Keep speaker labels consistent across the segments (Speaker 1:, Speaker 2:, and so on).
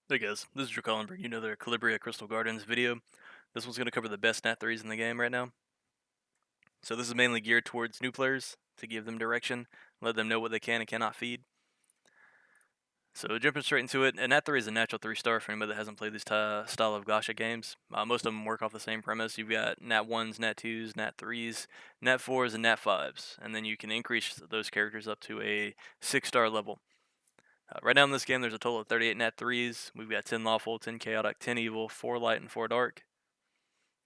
Speaker 1: Hey guys, this is Drakkalan bringing you another Calibria Crystal Gardens video. This one's going to cover the best Nat 3s in the game right now. So this is mainly geared towards new players, to give them direction, let them know what they can and cannot feed. So jumping straight into it, a Nat 3 is a natural 3-star for anybody that hasn't played this style of gacha games. Most of them work off the same premise. You've got Nat 1s, Nat 2s, Nat 3s, Nat 4s, and Nat 5s. And then you can increase those characters up to a 6-star level. Right now in this game, there's a total of 38 Nat 3s. We've got 10 Lawful, 10 Chaotic, 10 Evil, 4 Light, and 4 Dark.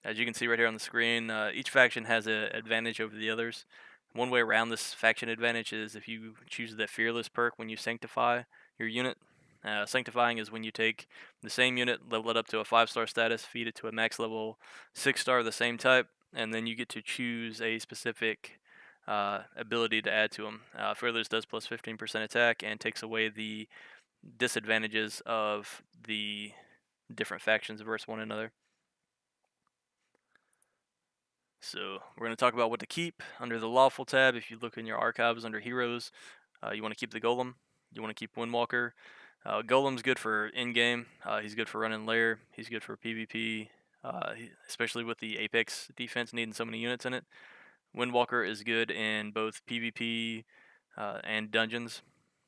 Speaker 1: As you can see right here on the screen, each faction has an advantage over the others. One way around this faction advantage is if you choose the Fearless perk when you sanctify your unit. Sanctifying is when you take the same unit, level it up to a 5-star status, feed it to a max level 6-star of the same type, and then you get to choose a specific ability to add to them. Fearless does plus 15% attack and takes away the disadvantages of the different factions versus one another. So we're going to talk about what to keep under the Lawful tab. If you look in your archives under Heroes, you want to keep the Golem. You want to keep Windwalker. Golem's good for in-game. He's good for running lair. He's good for PvP, especially with the Apex defense needing so many units in it. Windwalker is good in both PvP and dungeons.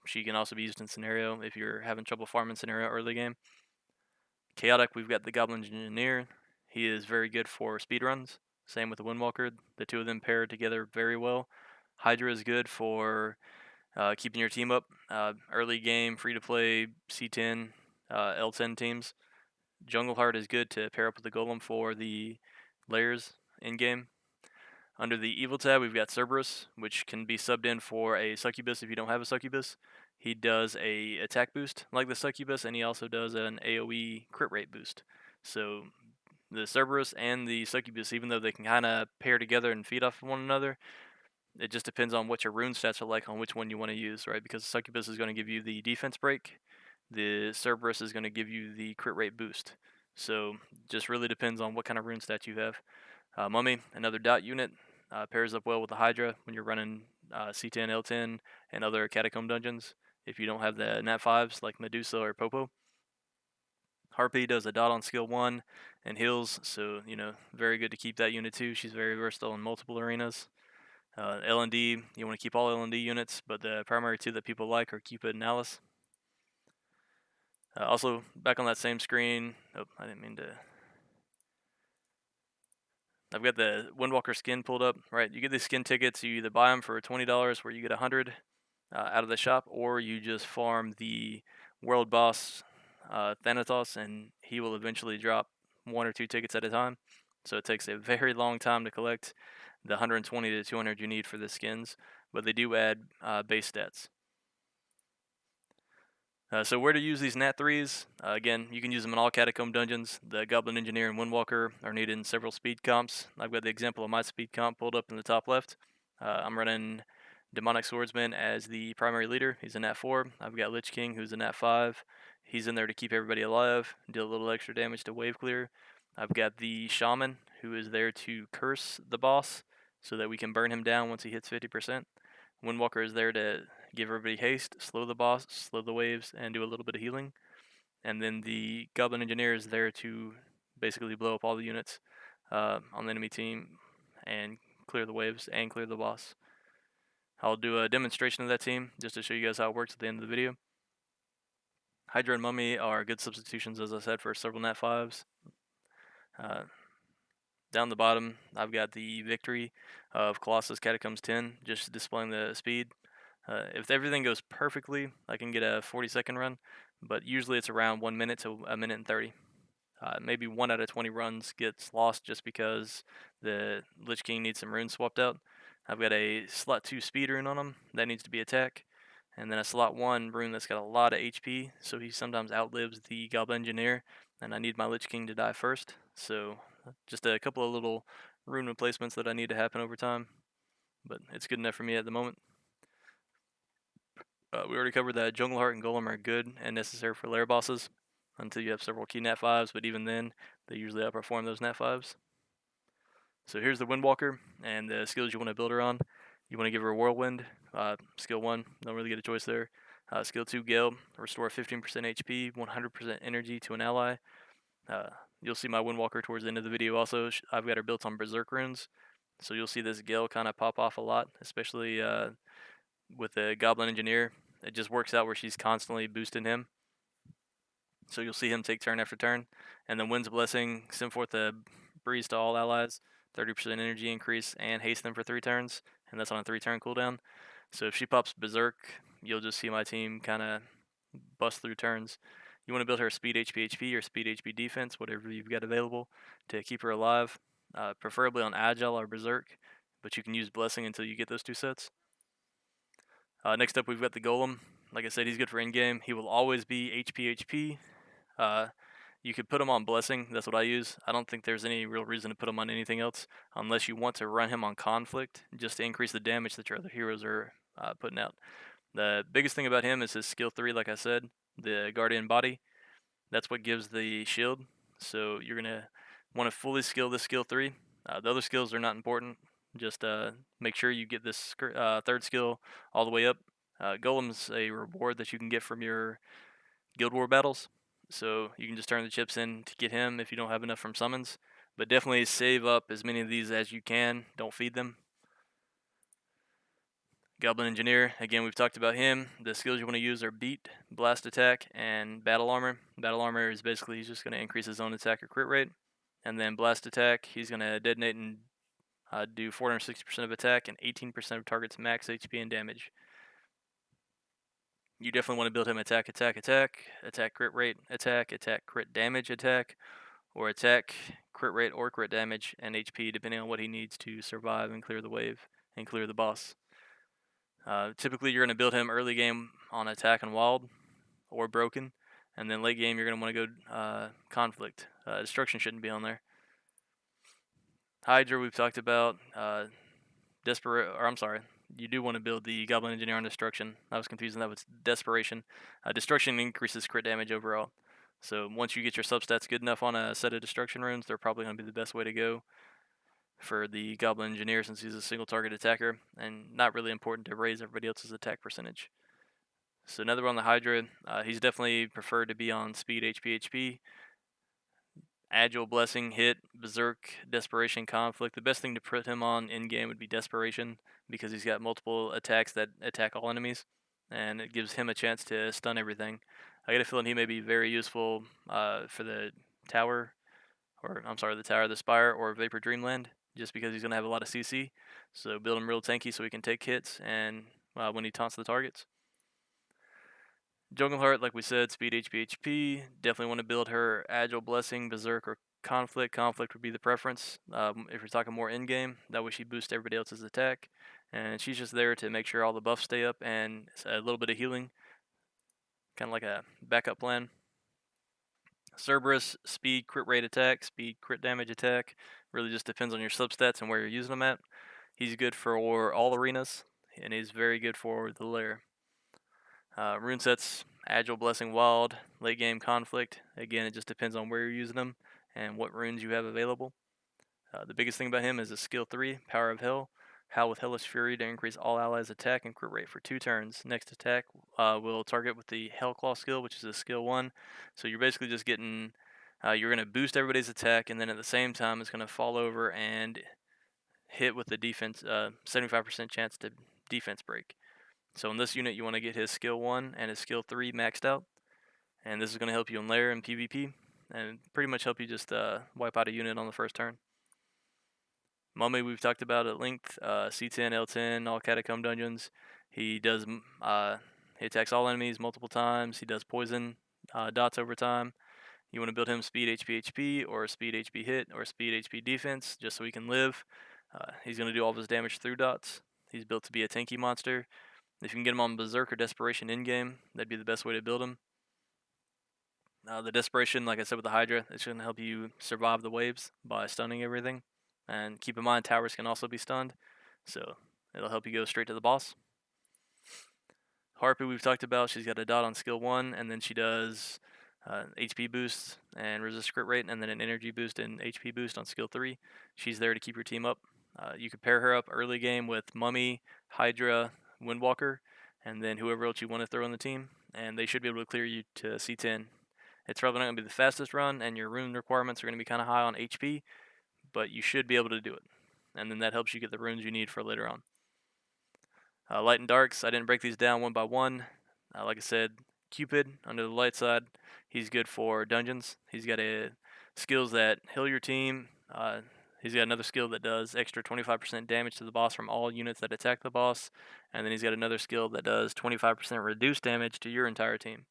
Speaker 1: She can also be used in scenario if you're having trouble farming scenario early game. Chaotic, we've got the Goblin Engineer. He is very good for speedruns. Same with the Windwalker. The two of them pair together very well. Hydra is good for keeping your team up. Early game, free to play C10, L10 teams. Jungle Heart is good to pair up with the Golem for the layers in game. Under the Evil tab, we've got Cerberus, which can be subbed in for a Succubus if you don't have a Succubus. He does a attack boost like the Succubus, and he also does an AoE crit rate boost. So the Cerberus and the Succubus, even though they can kind of pair together and feed off one another, it just depends on what your rune stats are like on which one you want to use, right? Because the Succubus is going to give you the defense break, the Cerberus is going to give you the crit rate boost. So just really depends on what kind of rune stats you have. Mummy, another dot unit, pairs up well with the Hydra when you're running C10, L10, and other catacomb dungeons. If you don't have the Nat 5s like Medusa or Popo. Harpy does a dot on skill 1 and heals, so very good to keep that unit too. She's very versatile in multiple arenas. L&D, you want to keep all L&D units, but the primary two that people like are Cupid and Alice. Also, back on that same screen, I didn't mean to. I've got the Windwalker skin pulled up, right? You get these skin tickets, you either buy them for $20 where you get 100 out of the shop, or you just farm the world boss Thanatos, and he will eventually drop 1 or 2 tickets at a time. So it takes a very long time to collect the 120 to 200 you need for the skins, but they do add base stats. So where to use these Nat 3s? Again, you can use them in all Catacomb dungeons. The Goblin Engineer and Windwalker are needed in several speed comps. I've got the example of my speed comp pulled up in the top left. I'm running Demonic Swordsman as the primary leader. He's a Nat 4. I've got Lich King, who's a Nat 5. He's in there to keep everybody alive, deal a little extra damage to wave clear. I've got the Shaman, who is there to curse the boss so that we can burn him down once he hits 50%. Windwalker is there to give everybody haste, slow the boss, slow the waves, and do a little bit of healing. And then the Goblin Engineer is there to basically blow up all the units on the enemy team and clear the waves and clear the boss. I'll do a demonstration of that team just to show you guys how it works at the end of the video. Hydra and Mummy are good substitutions, as I said, for several Nat 5s. Down the bottom, I've got the Victory of Colossus Catacombs 10, just displaying the speed. If everything goes perfectly, I can get a 40-second run, but usually it's around 1 minute to a minute and 30. Maybe 1 out of 20 runs gets lost just because the Lich King needs some runes swapped out. I've got a slot 2 speed rune on him, that needs to be attack, and then a slot 1 rune that's got a lot of HP, so he sometimes outlives the Goblin Engineer, and I need my Lich King to die first, so just a couple of little rune replacements that I need to happen over time, but it's good enough for me at the moment. We already covered that Jungle Heart and Golem are good and necessary for lair bosses until you have several key Nat 5s, but even then, they usually outperform those Nat 5s. So here's the Windwalker and the skills you want to build her on. You want to give her a Whirlwind, skill 1, don't really get a choice there. Skill 2 Gale, restore 15% HP, 100% energy to an ally. You'll see my Windwalker towards the end of the video also. I've got her built on Berserk runes. So you'll see this Gale kind of pop off a lot, especially with the Goblin Engineer. It just works out where she's constantly boosting him. So you'll see him take turn after turn. And then Wind's Blessing, send forth a breeze to all allies, 30% energy increase, and haste them for 3 turns. And that's on a 3-turn cooldown. So if she pops Berserk, you'll just see my team kind of bust through turns. You want to build her speed HP or speed HP defense, whatever you've got available, to keep her alive, preferably on Agile or Berserk, but you can use Blessing until you get those 2 sets. Next up, we've got the Golem. Like I said, he's good for in-game. He will always be HP. You could put him on Blessing. That's what I use. I don't think there's any real reason to put him on anything else unless you want to run him on Conflict just to increase the damage that your other heroes are putting out. The biggest thing about him is his skill 3, like I said, the Guardian Body. That's what gives the shield. So you're going to want to fully skill this skill 3. The other skills are not important. Just make sure you get this 3rd skill all the way up. Golem's a reward that you can get from your Guild War battles. So you can just turn the chips in to get him if you don't have enough from summons. But definitely save up as many of these as you can. Don't feed them. Goblin Engineer, again, we've talked about him. The skills you want to use are Beat, Blast Attack, and Battle Armor. Battle Armor is basically he's just going to increase his own attack or crit rate. And then Blast Attack, he's going to detonate and do 460% of attack and 18% of target's max HP and damage. You definitely want to build him attack, crit rate, attack, crit damage, attack, or attack, crit rate, or crit damage, and HP, depending on what he needs to survive and clear the wave and clear the boss. Typically, you're going to build him early game on attack and wild or broken, and then late game, you're going to want to go conflict. Destruction shouldn't be on there. Hydra, we've talked about. You do want to build the Goblin Engineer on Destruction. I was confusing that with Desperation. Destruction increases crit damage overall. So once you get your substats good enough on a set of Destruction runes, they're probably going to be the best way to go for the Goblin Engineer since he's a single target attacker and not really important to raise everybody else's attack percentage. So another one on the Hydra, he's definitely preferred to be on speed HP. Agile, Blessing, Hit, Berserk, Desperation, Conflict. The best thing to put him on in-game would be Desperation because he's got multiple attacks that attack all enemies, and it gives him a chance to stun everything. I get a feeling he may be very useful for the tower, the Spire, or Vapor Dreamland, just because he's going to have a lot of CC. So build him real tanky so he can take hits and when he taunts the targets. Jungleheart, like we said, speed HP. Definitely want to build her Agile, Blessing, Berserk, or Conflict. Conflict would be the preference. If you're talking more in-game, that way she boosts everybody else's attack. And she's just there to make sure all the buffs stay up and a little bit of healing. Kind of like a backup plan. Cerberus, speed, crit rate attack, speed, crit damage attack. Really just depends on your substats and where you're using them at. He's good for all arenas, and he's very good for the lair. Rune sets, Agile, Blessing, Wild, late game Conflict. Again, it just depends on where you're using them and what runes you have available. The biggest thing about him is a skill 3, Power of Hell. Howl with Hellish Fury to increase all allies' attack and crit rate for 2 turns. Next attack will target with the Hellclaw skill, which is a skill 1. So you're basically just getting, you're going to boost everybody's attack, and then at the same time, it's going to fall over and hit with the defense, 75% chance to defense break. So in this unit, you want to get his skill 1 and his skill 3 maxed out. And this is going to help you in lair and PvP. And pretty much help you just wipe out a unit on the first turn. Mummy, we've talked about at length. C10, L10, all Catacomb dungeons. He does. He attacks all enemies multiple times. He does poison dots over time. You want to build him speed HP or speed HP hit or speed HP defense just so he can live. He's going to do all of his damage through dots. He's built to be a tanky monster. If you can get him on Berserk or Desperation in-game, that'd be the best way to build him. The Desperation, like I said with the Hydra, it's going to help you survive the waves by stunning everything. And keep in mind, towers can also be stunned, so it'll help you go straight to the boss. Harpy, we've talked about. She's got a dot on skill 1, and then she does HP boost and resist crit rate, and then an energy boost and HP boost on skill 3. She's there to keep your team up. You could pair her up early game with Mummy, Hydra, Windwalker, and then whoever else you want to throw on the team, and they should be able to clear you to C10. It's probably not going to be the fastest run, and your rune requirements are going to be kind of high on HP, but you should be able to do it. And then that helps you get the runes you need for later on. Light and darks, I didn't break these down one by one. Like I said, Cupid, under the light side, he's good for dungeons. He's got skills that heal your team. He's got another skill that does extra 25% damage to the boss from all units that attack the boss. And then he's got another skill that does 25% reduced damage to your entire team.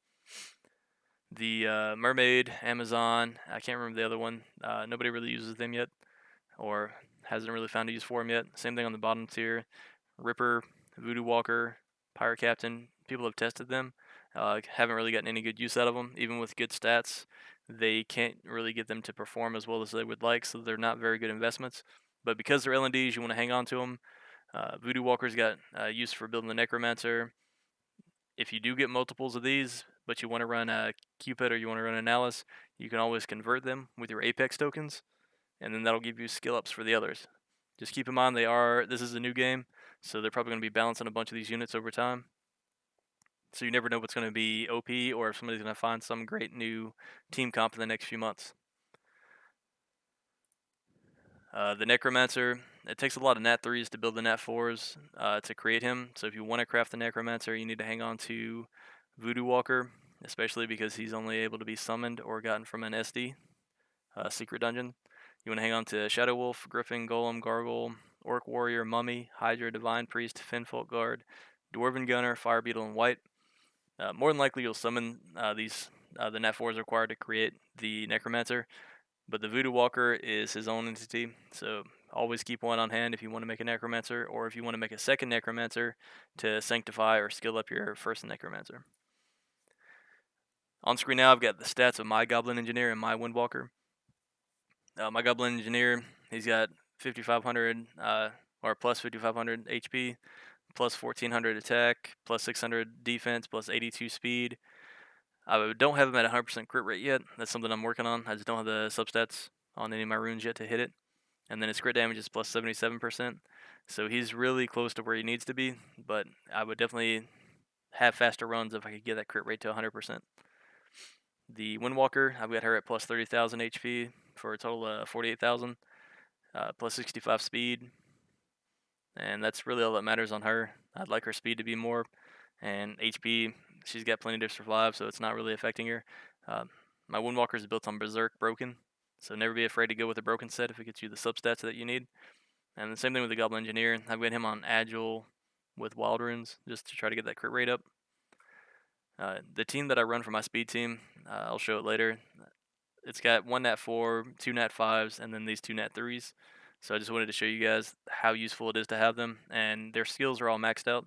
Speaker 1: The Mermaid, Amazon, I can't remember the other one. Nobody really uses them yet, or hasn't really found a use for them yet. Same thing on the bottom tier. Ripper, Voodoo Walker, Pirate Captain. People have tested them, haven't really gotten any good use out of them. Even with good stats, they can't really get them to perform as well as they would like, so they're not very good investments. But because they're LNDs, you want to hang on to them. Voodoo Walker's got use for building the Necromancer. If you do get multiples of these, but you want to run a Cupid or you want to run an Alice, you can always convert them with your Apex tokens, and then that'll give you skill ups for the others. Just keep in mind this is a new game, so they're probably going to be balancing a bunch of these units over time. So you never know what's going to be OP or if somebody's going to find some great new team comp in the next few months. The Necromancer, it takes a lot of Nat 3s to build the Nat 4s to create him. So if you want to craft the Necromancer, you need to hang on to Voodoo Walker, especially because he's only able to be summoned or gotten from an SD, secret dungeon. You want to hang on to Shadow Wolf, Griffin, Golem, Gargoyle, Orc Warrior, Mummy, Hydra, Divine Priest, Finfolk Guard, Dwarven Gunner, Fire Beetle, and White. More than likely, you'll summon the Nat 4s required to create the Necromancer, but the Voodoo Walker is his own entity, so always keep one on hand if you want to make a Necromancer, or if you want to make a second Necromancer to sanctify or skill up your first Necromancer. On screen now, I've got the stats of my Goblin Engineer and my Windwalker. My Goblin Engineer, he's got 5,500 or plus 5,500 HP, plus 1,400 attack, plus 600 defense, plus 82 speed. I don't have him at 100% crit rate yet. That's something I'm working on. I just don't have the substats on any of my runes yet to hit it. And then his crit damage is plus 77%. So he's really close to where he needs to be, but I would definitely have faster runs if I could get that crit rate to 100%. The Windwalker, I've got her at plus 30,000 HP for a total of 48,000, plus 65 speed. And that's really all that matters on her. I'd like her speed to be more, and HP, she's got plenty to survive, so it's not really affecting her. My Windwalker is built on Berserk Broken, so never be afraid to go with a broken set if it gets you the substats that you need. And the same thing with the Goblin Engineer. I've got him on Agile with Wild Runes just to try to get that crit rate up. The team that I run for my speed team, I'll show it later. It's got one Nat 4, two Nat 5s, and then these two Nat 3s. So I just wanted to show you guys how useful it is to have them, and their skills are all maxed out,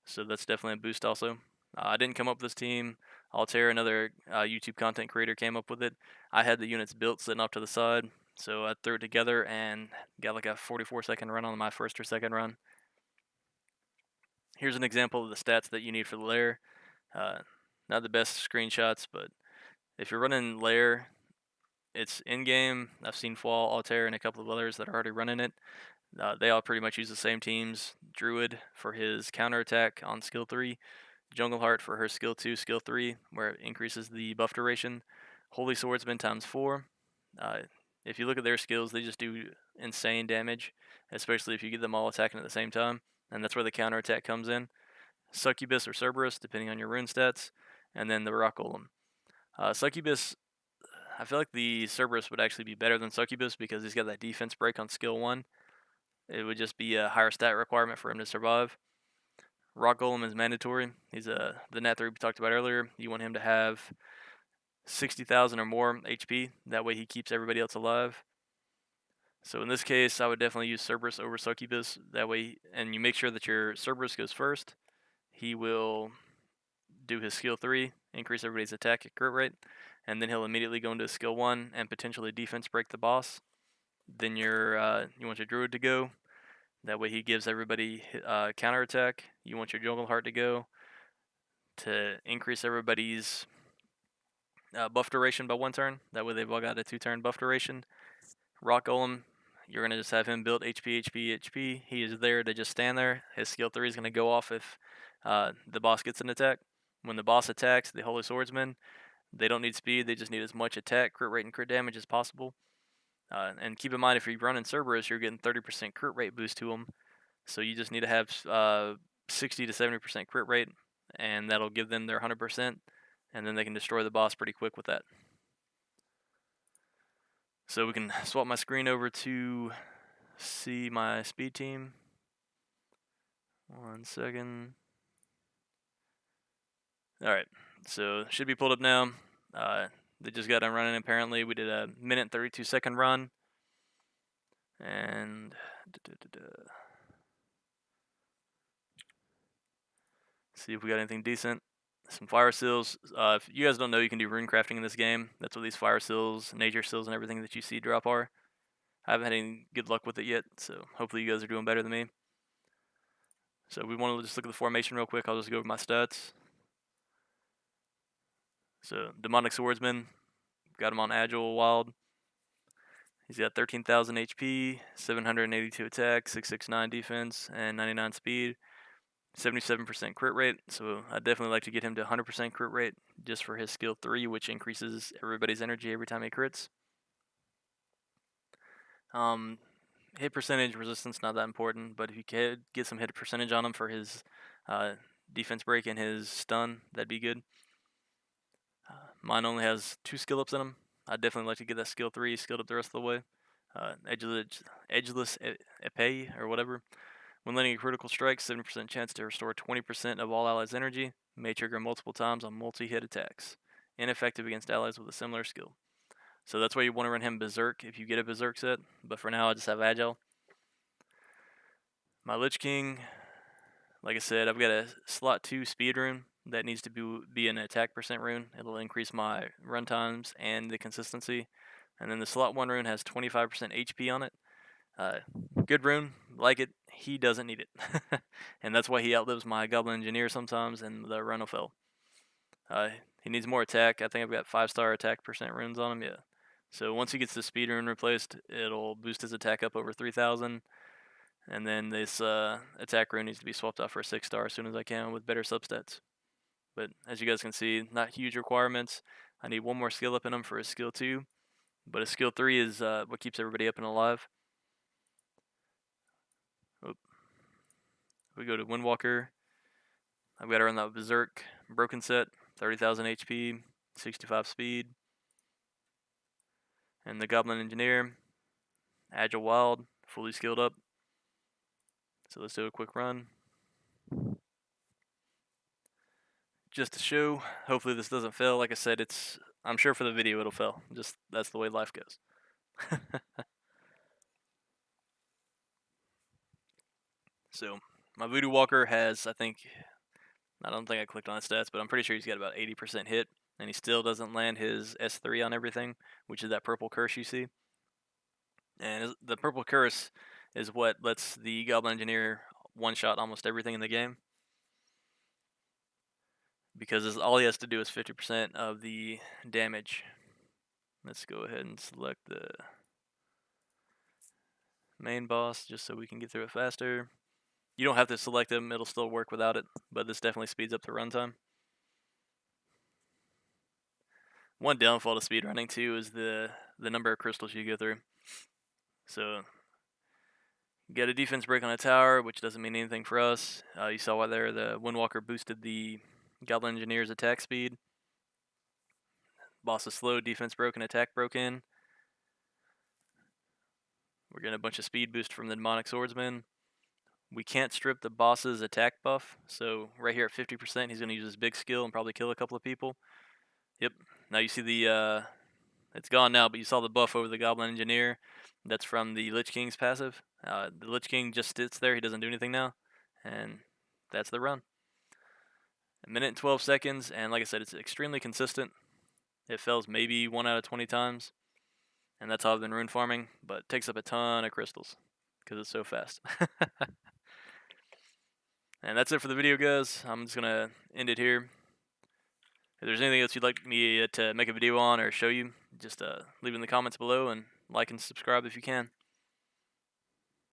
Speaker 1: so that's definitely a boost also. I didn't come up with this team. Altair, another YouTube content creator, came up with it. I had the units built sitting off to the side, so I threw it together and got like a 44-second run on my first or second run. Here's an example of the stats that you need for the lair. Not the best screenshots, but if you're running lair, it's in-game. I've seen Fall, Altair, and a couple of others that are already running it. They all pretty much use the same teams. Druid for his counterattack on skill 3. Jungleheart for her skill 2, skill 3, where it increases the buff duration. Holy Swordsman times 4. If you look at their skills, they just do insane damage, especially if you get them all attacking at the same time, and that's where the counterattack comes in. Succubus or Cerberus, depending on your rune stats, and then the Rock Golem. Succubus, I feel like the Cerberus would actually be better than Succubus because he's got that defense break on skill 1. It would just be a higher stat requirement for him to survive. Rock Golem is mandatory. He's the Nat 3 we talked about earlier. You want him to have 60,000 or more HP. That way he keeps everybody else alive. So in this case, I would definitely use Cerberus over Succubus. That way, and you make sure that your Cerberus goes first. He will do his skill 3, increase everybody's attack at crit rate, and then he'll immediately go into skill 1 and potentially defense break the boss. Then you want your Druid to go. That way he gives everybody counterattack. You want your Jungleheart to go to increase everybody's buff duration by 1 turn. That way they've all got a 2-turn buff duration. Rock Golem, you're going to just have him build HP, HP, HP. He is there to just stand there. His skill 3 is going to go off if the boss gets an attack. When the boss attacks the Holy Swordsman, they don't need speed, they just need as much attack, crit rate, and crit damage as possible. And keep in mind, if you run in Cerberus, you're getting 30% crit rate boost to them. So you just need to have 60 to 70% crit rate, and that'll give them their 100%, and then they can destroy the boss pretty quick with that. So we can swap my screen over to see my speed team. 1 second. Alright, so should be pulled up now. They just got done running apparently. We did a minute 32-second run. And see if we got anything decent. Some fire seals. If you guys don't know, you can do rune crafting in this game. That's what these fire seals, nature seals, and everything that you see drop are. I haven't had any good luck with it yet, so hopefully you guys are doing better than me. So we want to just look at the formation real quick. I'll just go over my stats. So Demonic Swordsman, got him on Agile Wild. He's got 13,000 HP, 782 attack, 669 defense, and 99 speed. 77% crit rate, so I'd definitely like to get him to 100% crit rate just for his skill 3, which increases everybody's energy every time he crits. Hit percentage, resistance, not that important, but if you could get some hit percentage on him for his defense break and his stun, that'd be good. Mine only has 2 skill ups in him. I'd definitely like to get that skill 3 skilled up the rest of the way. Edgeless Epee, or whatever. When landing a critical strike, 70% chance to restore 20% of all allies' energy. May trigger multiple times on multi-hit attacks. Ineffective against allies with a similar skill. So that's why you want to run him Berserk if you get a Berserk set. But for now, I just have Agile. My Lich King, like I said, I've got a slot 2 speed rune that needs to be an attack percent rune. It'll increase my run times and the consistency. And then the slot 1 rune has 25% HP on it. Good rune, like it. He doesn't need it. And that's why he outlives my Goblin Engineer sometimes, and the run will fail. He needs more attack. I think I've got 5-star attack percent runes on him, yeah. So once he gets the speed rune replaced, it'll boost his attack up over 3,000. And then this attack rune needs to be swapped out for a 6-star as soon as I can with better substats. But as you guys can see, not huge requirements. I need 1 more skill up in him for his skill 2. But his skill 3 is what keeps everybody up and alive. We go to Windwalker. I've got to run that Berserk broken set, 30,000 HP, 65 speed. And the Goblin Engineer, Agile Wild, fully skilled up. So let's do a quick run. Just to show, hopefully this doesn't fail. Like I said, I'm sure for the video it'll fail. Just that's the way life goes. So my Voodoo Walker has, I don't think I clicked on his stats, but I'm pretty sure he's got about 80% hit, and he still doesn't land his S3 on everything, which is that purple curse you see. And the purple curse is what lets the Goblin Engineer one-shot almost everything in the game. Because all he has to do is 50% of the damage. Let's go ahead and select the main boss just so we can get through it faster. You don't have to select him, it'll still work without it, but this definitely speeds up the runtime. One downfall to speedrunning too is the number of crystals you go through. So you get a defense break on a tower, which doesn't mean anything for us. You saw why there the Windwalker boosted the Goblin Engineer's attack speed. Boss is slow, defense broken, attack broken. We're getting a bunch of speed boost from the Demonic Swordsman. We can't strip the boss's attack buff, so right here at 50%, he's going to use his big skill and probably kill a couple of people. Yep, now you see the, it's gone now, but you saw the buff over the Goblin Engineer. That's from the Lich King's passive. The Lich King just sits there, he doesn't do anything now, and that's the run. 1 minute and 12 seconds, and like I said, it's extremely consistent. It fails maybe 1 out of 20 times, and that's how I've been rune farming, but it takes up a ton of crystals, because it's so fast. And that's it for the video, guys. I'm just going to end it here. If there's anything else you'd like me to make a video on or show you, just leave it in the comments below, and like and subscribe if you can.